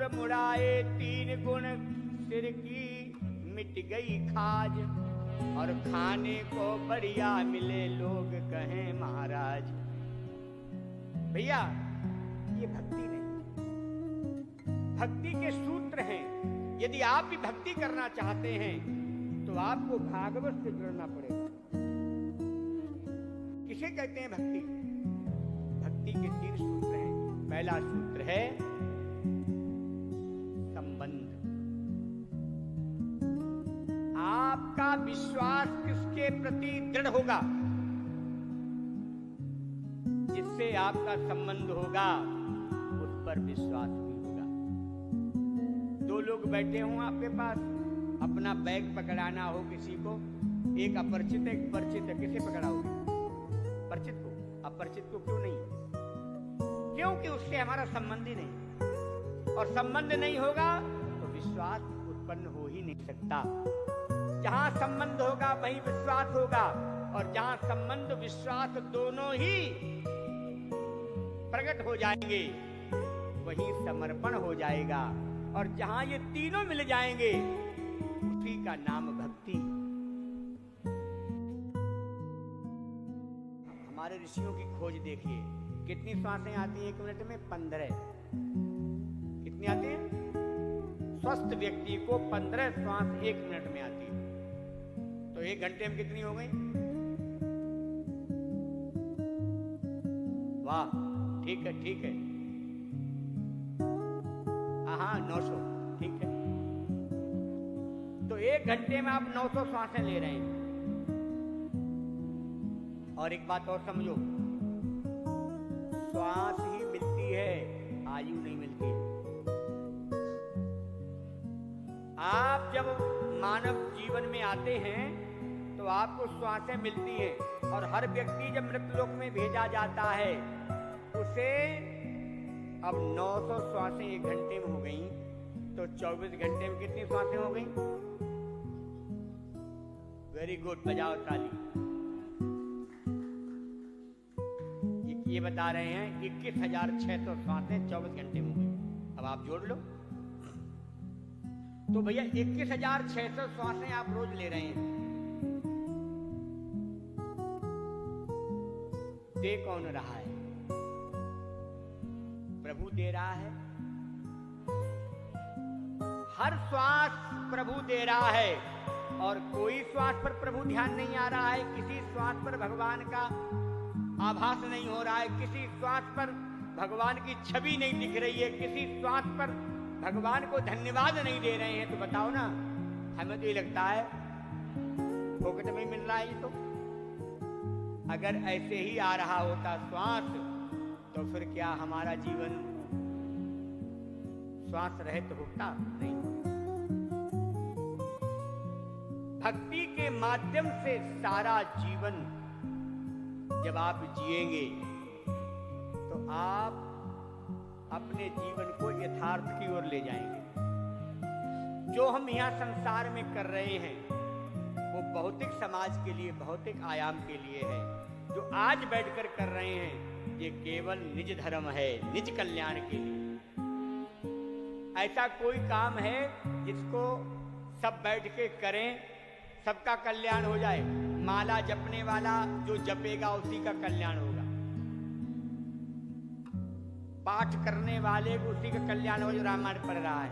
मोर मुड़ाए, 3 गुण सिर की मिट गई खाज, और खाने को बढ़िया मिले लोग कहें महाराज। भैया ये भक्ति नहीं, भक्ति के सूत्र हैं। यदि आप भी भक्ति करना चाहते हैं तो आपको भागवत से जुड़ना पड़ेगा। किसे कहते हैं भक्ति? भक्ति के 3 सूत्र हैं। पहला सूत्र है संबंध। आपका विश्वास किसके प्रति दृढ़ होगा? जिससे आपका संबंध होगा उस पर विश्वास भी होगा। 2 लोग बैठे हों आपके पास, अपना बैग पकड़ाना हो किसी को, एक अपरिचित एक परिचित है, किसे पकड़ाओगे? परिचित को। अपरिचित को क्यों नहीं? क्योंकि उससे हमारा संबंध ही नहीं, और संबंध नहीं होगा तो विश्वास उत्पन्न हो ही नहीं सकता। जहां संबंध होगा वहीं विश्वास होगा, और जहां संबंध विश्वास दोनों ही प्रकट हो जाएंगे वहीं समर्पण हो जाएगा। और जहां ये तीनों मिल जाएंगे उसी का नाम भक्ति। हमारे ऋषियों की खोज देखिए, कितनी श्वासें आती हैं 1 मिनट में? 15। कितनी आती हैं? स्वस्थ व्यक्ति को 15 श्वास 1 मिनट में आती है। तो 1 घंटे में कितनी हो गई? वाह, ठीक है ठीक है, हाँ 900, ठीक है। तो 1 घंटे में आप 900 श्वासें ले रहे हैं। और एक बात और समझो, श्वास ही मिलती है, आयु नहीं मिलती है। आप जब मानव जीवन में आते हैं तो आपको श्वासें मिलती हैं, और हर व्यक्ति जब मृत्युलोक में भेजा जाता है उसे अब 900 श्वासें 1 घंटे में हो गई, तो 24 घंटे में कितनी श्वासें हो गई? वेरी गुड, बजाओ ताली। ये बता रहे हैं 21,600 श्वासें 24 घंटे में हो गई। अब आप जोड़ लो। तो भैया 21,600 श्वासें आप रोज ले रहे हैं। दे कौन रहा है? प्रभु दे रहा है। हर श्वास प्रभु दे रहा है, और कोई श्वास पर प्रभु ध्यान नहीं आ रहा है। किसी श्वास पर भगवान का आभास नहीं हो रहा है, किसी श्वास पर भगवान की छवि नहीं दिख रही है, किसी श्वास पर भगवान को धन्यवाद नहीं दे रहे हैं। तो बताओ ना, हमें तो ये लगता है फोकट में मिल रहा है ये। तो अगर ऐसे ही आ रहा होता श्वास, तो फिर क्या हमारा जीवन श्वास रहित होता? नहीं। भक्ति के माध्यम से सारा जीवन जब आप जिएंगे तो आप अपने जीवन को यथार्थ की ओर ले जाएंगे। जो हम यहाँ संसार में कर रहे हैं वो भौतिक समाज के लिए, भौतिक आयाम के लिए है। जो आज बैठकर कर रहे हैं ये केवल निज धर्म है, निज कल्याण के लिए। ऐसा कोई काम है जिसको सब बैठ के करें, सबका कल्याण हो जाए? माला जपने वाला जो जपेगा उसी का कल्याण होगा, पाठ करने वाले को उसी का कल्याण हो जो रामायण पढ़ रहा है।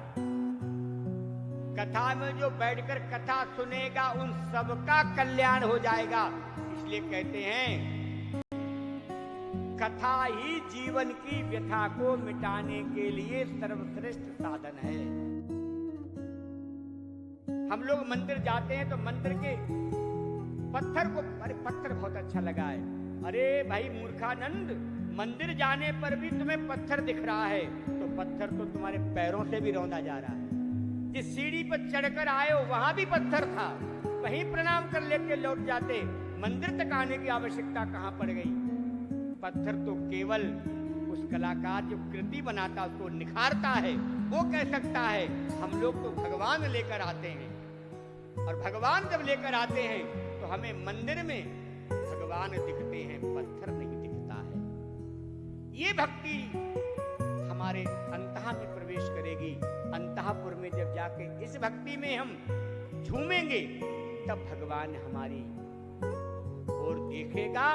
कथा में जो बैठकर कथा सुनेगा उन सबका कल्याण हो जाएगा। इसलिए कहते हैं कथा ही जीवन की व्यथा को मिटाने के लिए सर्वश्रेष्ठ साधन है। हम लोग मंदिर जाते हैं तो मंदिर के पत्थर को, अरे पत्थर बहुत अच्छा लगा है, अरे भाई मूर्खानंद, मंदिर जाने पर भी तुम्हें पत्थर दिख रहा है तो पत्थर तो तुम्हारे पैरों से भी रौंदा जा रहा है। जिस सीढ़ी पर चढ़कर आए हो वहां भी पत्थर था, वहीं प्रणाम कर लेके लौट जाते, मंदिर तक आने की आवश्यकता कहां पड़ गई? पत्थर तो केवल उस कलाकार जो कृति बनाता उसको निखारता है, वो कह सकता है। हम लोग तो भगवान लेकर आते हैं, और भगवान जब लेकर आते हैं तो हमें मंदिर में भगवान दिखते हैं, पत्थर नहीं दिखता है। ये भक्ति हमारे अंतः में प्रवेश करेगी। अंतःपुर में जब जाके इस भक्ति में हम झूमेंगे, तब भगवान हमारी और देखेगा